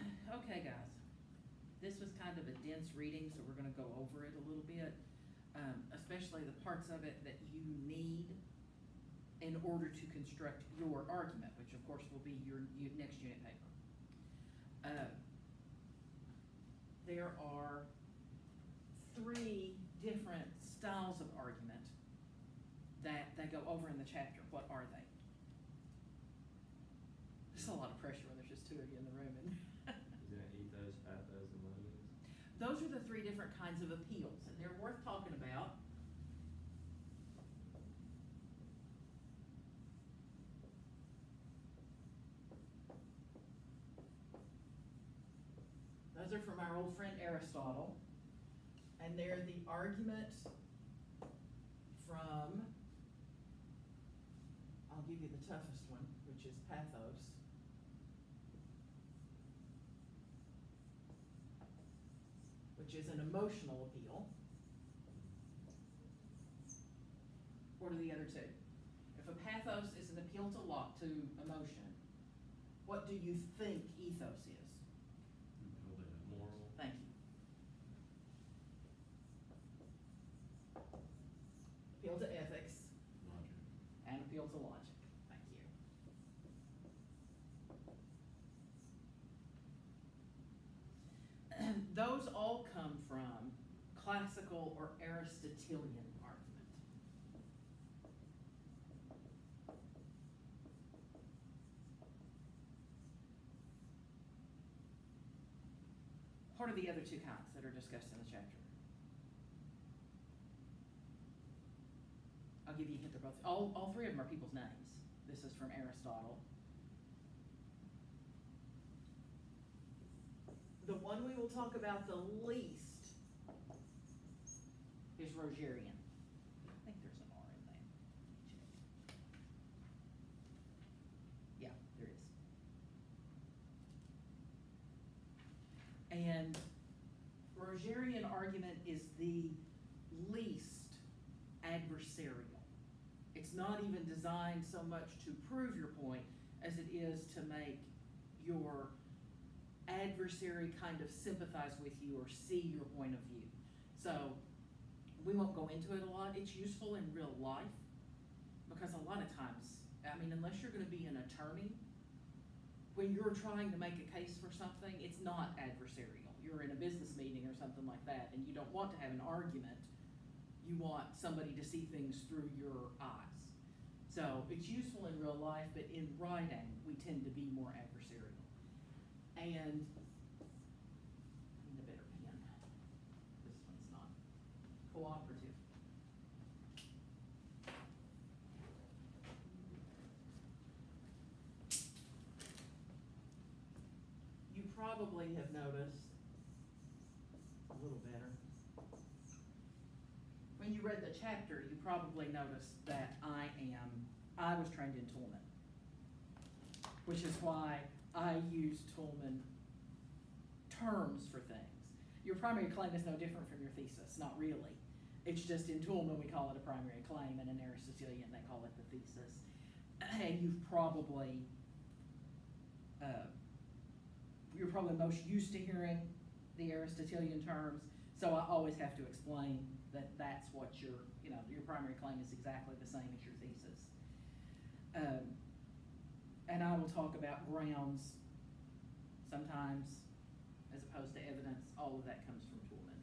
Okay, guys, this was kind of a dense reading, so we're gonna go over it a little bit, especially the parts of it that you need in order to construct your argument, which of course will be your next unit paper. There are 3 different styles of argument that they go over in the chapter. What are they? There's a lot of pressure when there's just 2 of you in the room. Is that ethos, pathos, and logos? Those are the 3 different kinds of appeals, and they're worth talking about. Those are from our old friend Aristotle, and they're the argument from, I'll give you the toughest one, which is pathos. Which is an emotional appeal. What are the other 2? If a pathos is an appeal to emotion, what do you think ethos is? Moral. Thank you. Appeal to ethics. Logic. And appeal to logic. Thank you. Those all come from classical or Aristotelian argument. What are the other 2 kinds that are discussed in the chapter? I'll give you a hint. They're both, all 3 of them are people's names. This is from Aristotle. The one we will talk about the least is Rogerian. I think there's an R in there. Check. Yeah, there is. And Rogerian argument is the least adversarial. It's not even designed so much to prove your point as it is to make your adversary kind of sympathize with you or see your point of view. So we won't go into it a lot. It's useful in real life because a lot of times, I mean, unless you're going to be an attorney, when you're trying to make a case for something, it's not adversarial. You're in a business meeting or something like that, and you don't want to have an argument. You want somebody to see things through your eyes. So it's useful in real life, but in writing, we tend to be more adversarial. And I need a better pen. This one's not cooperative. You probably have noticed a little better. When you read the chapter, you probably noticed that I was trained in Toolman, which is why I use Toolman terms for things. Your primary claim is no different from your thesis, not really. It's just in Toolman we call it a primary claim, and in Aristotelian they call it the thesis. And you've probably, you're probably most used to hearing the Aristotelian terms, so I always have to explain that that's what your primary claim is exactly the same as your thesis. And I will talk about grounds sometimes as opposed to evidence. All of that comes from Toolman.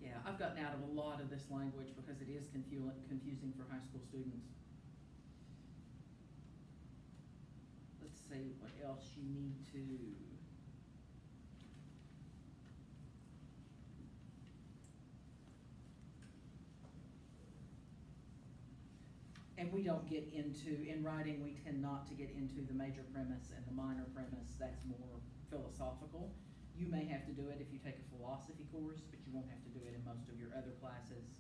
Yeah, I've gotten out of a lot of this language because it is confusing for high school students. Let's see what else you need to. And we don't get into, in writing, we tend not to get into the major premise and the minor premise. That's more philosophical. You may have to do it if you take a philosophy course, but you won't have to do it in most of your other classes.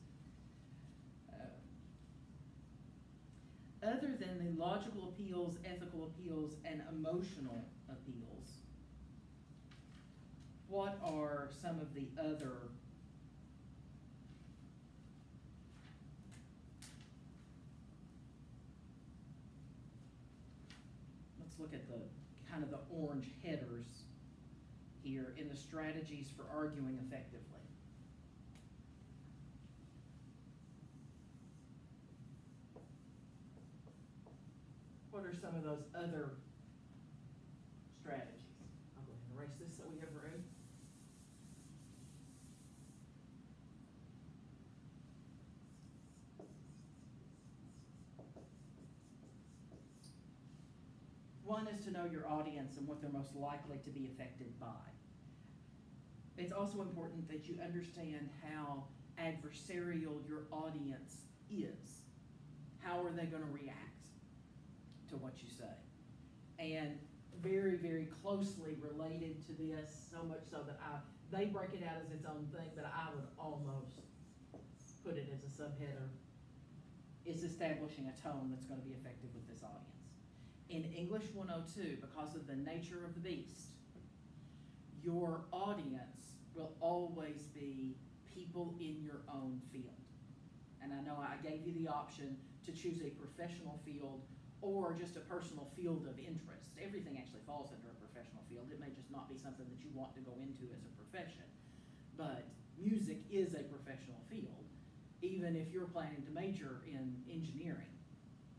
Other than the logical appeals, ethical appeals, and emotional appeals, what are some of the other let's look at the kind of the orange headers here in the strategies for arguing effectively. What are some of those other strategies? I'll go ahead and erase this so we have room. One is to know your audience and what they're most likely to be affected by. It's also important that you understand how adversarial your audience is. How are they going to react to what you say? And very, very closely related to this, so much so that they break it out as its own thing, but I would almost put it as a subheader, is establishing a tone that's going to be effective with this audience. In English 102, because of the nature of the beast, your audience will always be people in your own field. And I know I gave you the option to choose a professional field or just a personal field of interest. Everything actually falls under a professional field. It may just not be something that you want to go into as a profession. But music is a professional field, even if you're planning to major in engineering.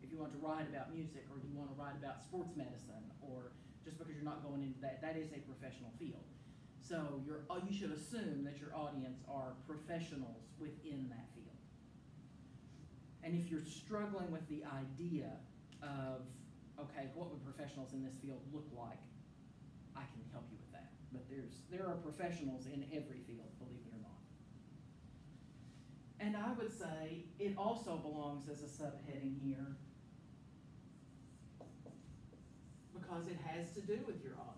If you want to write about music, or you want to write about sports medicine, or just because you're not going into that, that is a professional field. So you should assume that your audience are professionals within that field. And if you're struggling with the idea of, okay, what would professionals in this field look like, I can help you with that. But there are professionals in every field, believe it or not. And I would say it also belongs as a subheading here because it has to do with your audience.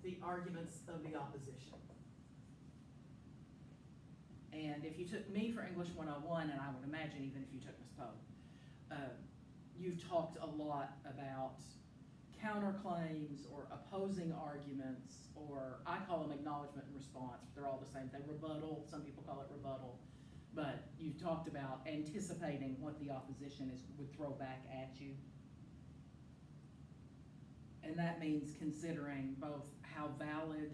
The arguments of the opposition. And if you took me for English 101, and I would imagine even if you took Ms. Poe, you've talked a lot about counterclaims or opposing arguments, or I call them acknowledgement and response, but they're all the same thing. Rebuttal, some people call it rebuttal. But you've talked about anticipating what the opposition would throw back at you. And that means considering both how valid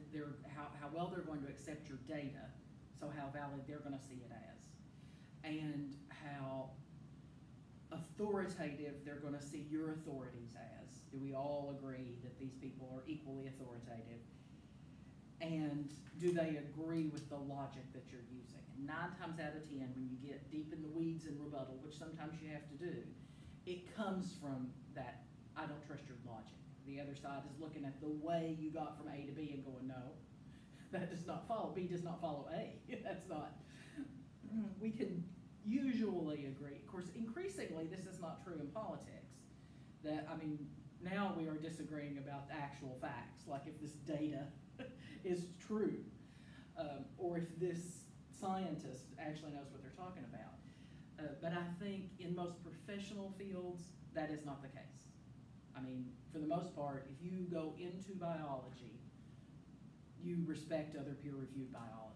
how well they're going to accept your data, so how valid they're going to see it as, and how authoritative they're going to see your authorities as. Do we all agree that these people are equally authoritative? And do they agree with the logic that you're using? And 9 times out of 10, when you get deep in the weeds in rebuttal, which sometimes you have to do, it comes from that, I don't trust your logic. The other side is looking at the way you got from A to B and going, no, that does not follow. B does not follow A. That's not. We can usually agree. Of course, increasingly, this is not true in politics. Now we are disagreeing about the actual facts, like if this data is true, or if this scientist actually knows what they're talking about. But I think in most professional fields, that is not the case. For the most part, if you go into biology, you respect other peer-reviewed biologists.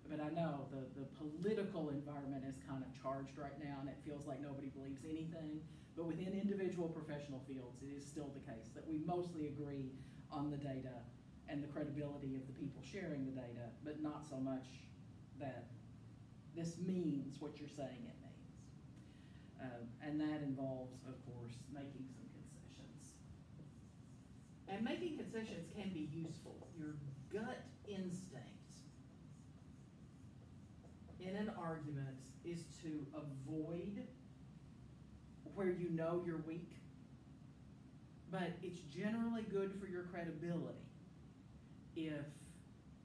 But I know the political environment is kind of charged right now, and it feels like nobody believes anything. But within individual professional fields, it is still the case that we mostly agree on the data and the credibility of the people sharing the data, but not so much that this means what you're saying it means. And that involves, of course, making some concessions. And making concessions can be useful. Your gut instinct in an argument is to avoid where you know you're weak, but it's generally good for your credibility if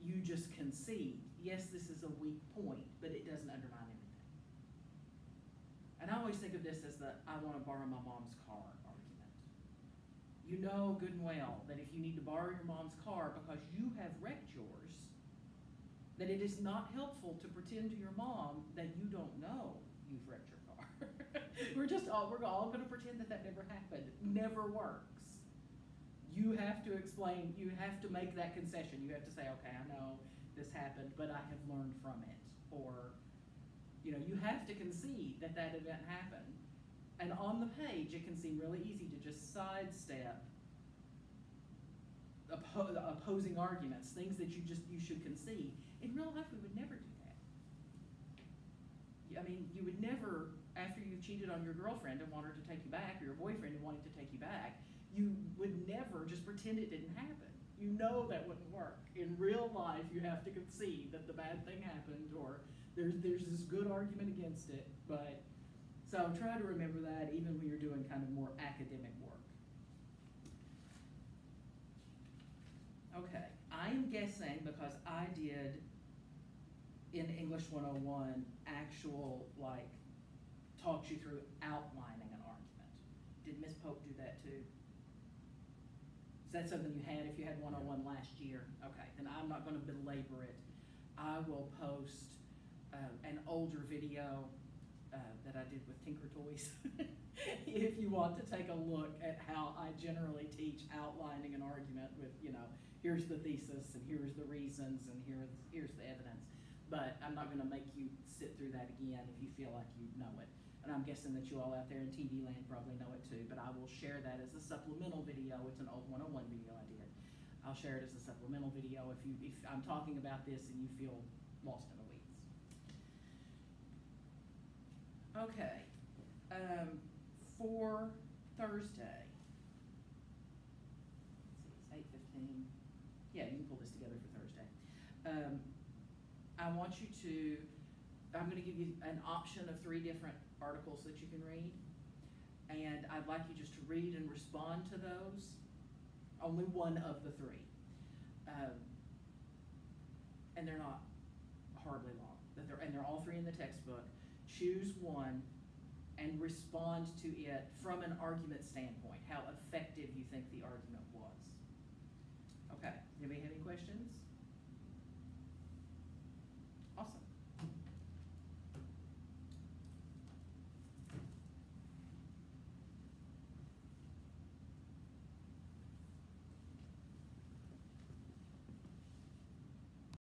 you just concede, yes, this is a weak point, but it doesn't undermine anything. And I always think of this as the I want to borrow my mom's car argument. You know good and well that if you need to borrow your mom's car because you have wrecked yours, that it is not helpful to pretend to your mom that you don't know you've wrecked your car. We're all going to pretend that never happened. Never works. You have to explain, you have to make that concession. You have to say, okay, I know this happened, but I have learned from it. or, you know, you have to concede that that event happened. And on the page, it can seem really easy to just sidestep opposing arguments, things that you should concede. In real life, we would never do that. I mean, you would never, after you've cheated on your girlfriend and want her to take you back, or your boyfriend and wanting to take you back, you would never just pretend it didn't happen. You know that wouldn't work. In real life, you have to concede that the bad thing happened, or there's this good argument against it. But so try to remember that even when you're doing kind of more academic work. Okay, I am guessing because I did in English 101 actual, like, talked you through outlining an argument. Did Ms. Pope do that too? Is that something you had if you had 101 last year? Okay, then I'm not going to belabor it. I will post an older video that I did with Tinker Toys if you want to take a look at how I generally teach outlining an argument with, you know, here's the thesis and here's the reasons and here's the evidence. But I'm not going to make you sit through that again if you feel like you know it. And I'm guessing that you all out there in TV land probably know it too, but I will share that as a supplemental video. It's an old 101 video I did. I'll share it as a supplemental video if I'm talking about this and you feel lost in the weeds. Okay, for Thursday, let's see, it's 8:15. Yeah, you can pull this together for Thursday. I want you to, I'm going to give you an option of 3 different articles that you can read, and I'd like you just to read and respond to those, only one of the 3. And they're not horribly long, and they're all 3 in the textbook. Choose one and respond to it from an argument standpoint, how effective you think the argument was. Okay, anybody have any questions?